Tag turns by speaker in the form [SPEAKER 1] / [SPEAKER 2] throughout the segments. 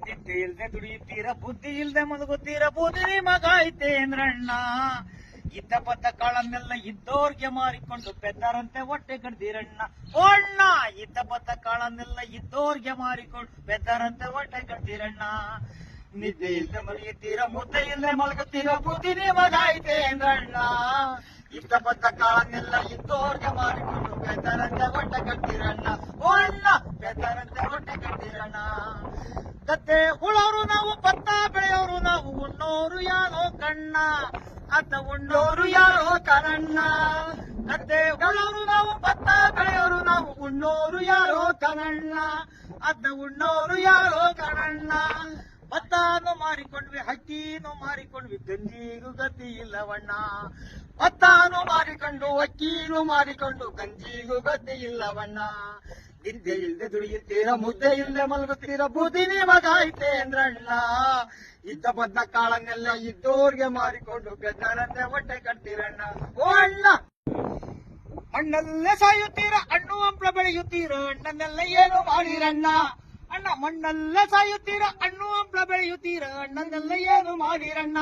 [SPEAKER 1] ನಿದ್ದೆ ಇಲ್ದೆ ದುಡಿಯುತ್ತೀರ, ಬುದ್ಧಿ ಇಲ್ದೆ ಮಲಗುತ್ತೀರ, ಬೂದಿನಿ ಮಗ ಐತೇಂದ್ರಣ್ಣ. ಇದ್ದ ಬದ್ದ ಕಾಳನ್ನೆಲ್ಲ ಇದ್ದೋರ್ಗೆ ಮಾರಿಕೊಂಡು ಬೆದ್ದರಂತೆ ಹೊಟ್ಟೆ ಕಡ್ದಿರಣ್ಣ. ಓ ಅಣ್ಣ, ಇದ್ದ ಬದ್ದ ಕಾಳನ್ನೆಲ್ಲ ಇದ್ದೋರ್ಗೆ ಮಾರಿಕೊಂಡು ಬೆದ್ದರಂತೆ ಹೊಟ್ಟೆ ಕಡ್ದಿರಣ್ಣ. ನಿದ್ದೆ ಇಲ್ದೆ ಮಲಗುತ್ತೀರ, ಮುದ್ದೆ ಇಲ್ದೆ ಮಲಗುತ್ತೀರ, ಬುದ್ಧಿನಿ ಮಗ ಐತೇಂದ್ರಣ್ಣ. ಇದ್ದ ಬದ್ದ ಕಾಳನ್ನೆಲ್ಲ ಇದ್ದೋರ್ಗೆ ಮಾರಿಕೊಂಡು ಬೆದ್ದರಂತೆ ಹೊಟ್ಟೆ ಕಡ್ದಿರಣ್ಣ. ಓ ಅಣ್ಣ, ಬೆದ್ದರಂತೆ ಹೊಟ್ಟೆ ಕಡ್ದಿರಣ್ಣ. ಗದ್ದೆ ಉಳೋರು ನಾವು, ಭತ್ತ ಬೆಳೆಯೋರು ನಾವು, ಉಣ್ಣೋರು ಯಾರೋ ಕಣ್ಣ. ಅತ್ತ ಉಣ್ಣೋರು ಯಾರೋ ಕರಣ್ಣ. ಗದ್ದೆ ಉಳೋರು ನಾವು, ಭತ್ತ ಬೆಳೆಯೋರು ನಾವು, ಉಣ್ಣೋರು ಯಾರೋ ಕರಣ್ಣ. ಅತ್ತ ಉಣ್ಣೋರು ಯಾರೋ ಕರಣ್ಣ. ಭತ್ತಾನು ಮಾರಿಕೊಂಡ್ವಿ, ಹಕ್ಕಿನೂ ಮಾರಿಕೊಂಡ್ವಿ, ಗಂಜಿಗೂ ಗತಿ ಇಲ್ಲವಣ್ಣ. ಭತ್ತಾನು ಮಾರಿಕೊಂಡು, ಅಕ್ಕಿನೂ ಮಾರಿಕೊಂಡು, ಗಂಜಿಗೂ ಗತಿ ಇಲ್ಲವಣ್ಣ. ನಿದ್ದೆ ಇಲ್ದೆ ದುಡಿಯುತ್ತೀರ, ಮುದ್ದೆ ಇಲ್ದೆ ಮಲಗುತ್ತೀರ, ಬುದ್ಧಿನಿ ಮಗ ಐತೇಂದ್ರಣ್ಣ. ಇದ್ದ ಬದ್ದ ಕಾಳನ್ನೆಲ್ಲ ಇದ್ದೋರ್ಗೆ ಮಾರಿಕೊಂಡು ಬೆದ್ದರಂತೆ ಹೊಟ್ಟೆ ಕಟ್ತೀರಣ್ಣ. ಓ ಅಣ್ಣ, ಮಣ್ಣಲ್ಲೇ ಸಾಯುತ್ತೀರ, ಹಣ್ಣು ಹಂಪಲ ಬೆಳೆಯುತ್ತೀರ, ಅಣ್ಣನ್ನೆಲ್ಲ ಏನು ಮಾಡಿರಣ್ಣ. ಅಣ್ಣ, ಮಣ್ಣಲ್ಲೇ ಸಾಯುತ್ತೀರ, ಹಣ್ಣು ಹಂಪಲ ಬೆಳೆಯುತ್ತೀರ, ಅಣ್ಣನ್ನೆಲ್ಲ ಏನು ಮಾಡಿರಣ್ಣ.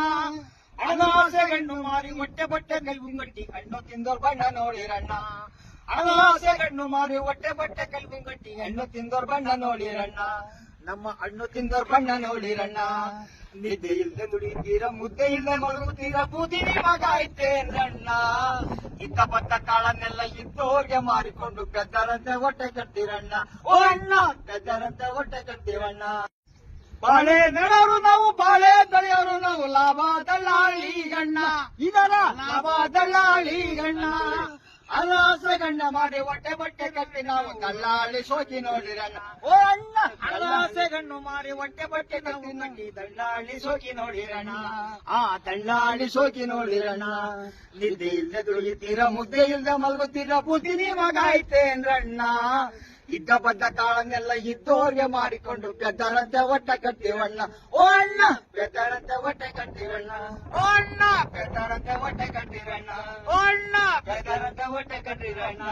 [SPEAKER 1] ಹಣದ ಆಸೆ ಗಣ್ಣು ಮಾರಿ ಹೊಟ್ಟೆ ಬಟ್ಟೆ ಕೈ ಮುಂಗಟ್ಟಿ, ಹಣ್ಣು ತಿಂದೋರ್ ಬಣ್ಣ ನೋಡಿರಣ್ಣ. ಹಣದ ಆಸೆ ಗಣ್ಣು ಮಾರಿ ಹೊಟ್ಟೆ ಬಟ್ಟೆ ಕೈ ಮುಂಗಟ್ಟಿ, ಹಣ್ಣು ತಿಂದೋರ್ ಬಣ್ಣ ನೋಡಿರಣ್ಣ. ನಮ್ಮ ಹಣ್ಣು ತಿಂದೋರ್ ಬಣ್ಣ ನೋಡಿರಣ್ಣ. ನಿದ್ದೆ ಇಲ್ದೆ ದುಡಿತೀರ, ಮುದ್ದೆ ಇಲ್ದೆ ಮಲಗುತ್ತೀರ, ಬೂದಿನಿ ಮಗ ಐತೇಂದ್ರಣ್ಣ. ಇದ್ದ ಬದ್ದ ಕಾಳನ್ನೆಲ್ಲ ಇದ್ದೋರ್ಗೆ ಮಾರಿಕೊಂಡು ಬೆದ್ದರಂತೆ ಹೊಟ್ಟೆ ಕಟ್ತೀರಣ್ಣ. ಓ ಅಣ್ಣ, ಬೆದ್ದರಂತೆ ಹೊಟ್ಟೆ ಕಟ್ತೀರಣ್ಣ. ಬಾಳೆ ನೆಡೋರು ನಾವು, ಬಾಳೆ ಬೆಳೆಯೋರು ನಾವು, ಲಾಭ ದಳ್ಳಾಳಿ ಗಣ್ಣ. ಇದರ ಲಾಭ ದಳ್ಳಾಳಿ ಗಣ್ಣ. ಅಲಾಸೆ ಗಣ್ಣ ಮಾಡಿ ಹೊಟ್ಟೆ ಬಟ್ಟೆ ಕಟ್ಟಿ ನಾವು ದಳ್ಳಾಳಿ ಸೋಕಿ ನೋಡಿರಣ್ಣ. ಓ ಅಣ್ಣ, ಅಲಾಸೆ ಗಣ್ಣು ಮಾರಿ ಹೊಟ್ಟೆ ಬಟ್ಟೆ ಕಟ್ಟಿ ಕಟ್ಟಿ ದಳ್ಳಾಳಿ ಸೋಕಿ ನೋಡಿರಣ್ಣ. ಆ ದಳ್ಳಾಳಿ ಸೋಕಿ ನೋಡಿರಣ್ಣ. ನಿದ್ದೆ ಇಲ್ದೆ ದುಡಿಯುತ್ತೀರ, ಮುದ್ದೆ ಇಲ್ದೆ ಮಲಗುತ್ತೀರ, ಬುದ್ಧಿನಿ ಮಗ ಐತೇಂದ್ರಣ್ಣ. ಇದ್ದ ಬದ್ದ ಕಾಳನ್ನೆಲ್ಲ ಇದ್ದೋರ್ಗೆ ಮಾರಿಕೊಂಡು ಬೆದ್ದರಂತೆ ಹೊಟ್ಟೆ ಕಟ್ತೀವಣ್ಣ. ಓ ಅಣ್ಣ, ಬೆದ್ದರಂತೆ ಹೊಟ್ಟೆ ಕಟ್ತೀವಣ್ಣ. ಓ ಅಣ್ಣ, ಬೆದ್ದರಂತೆ ಹೊಟ್ಟೆ ಕಟ್ತೀರಣ್ಣ. ಓ ಅಣ್ಣ, ಬೆದ್ದರಂತೆ ಹೊಟ್ಟೆ ಕಟ್ತೀರಣ್ಣ.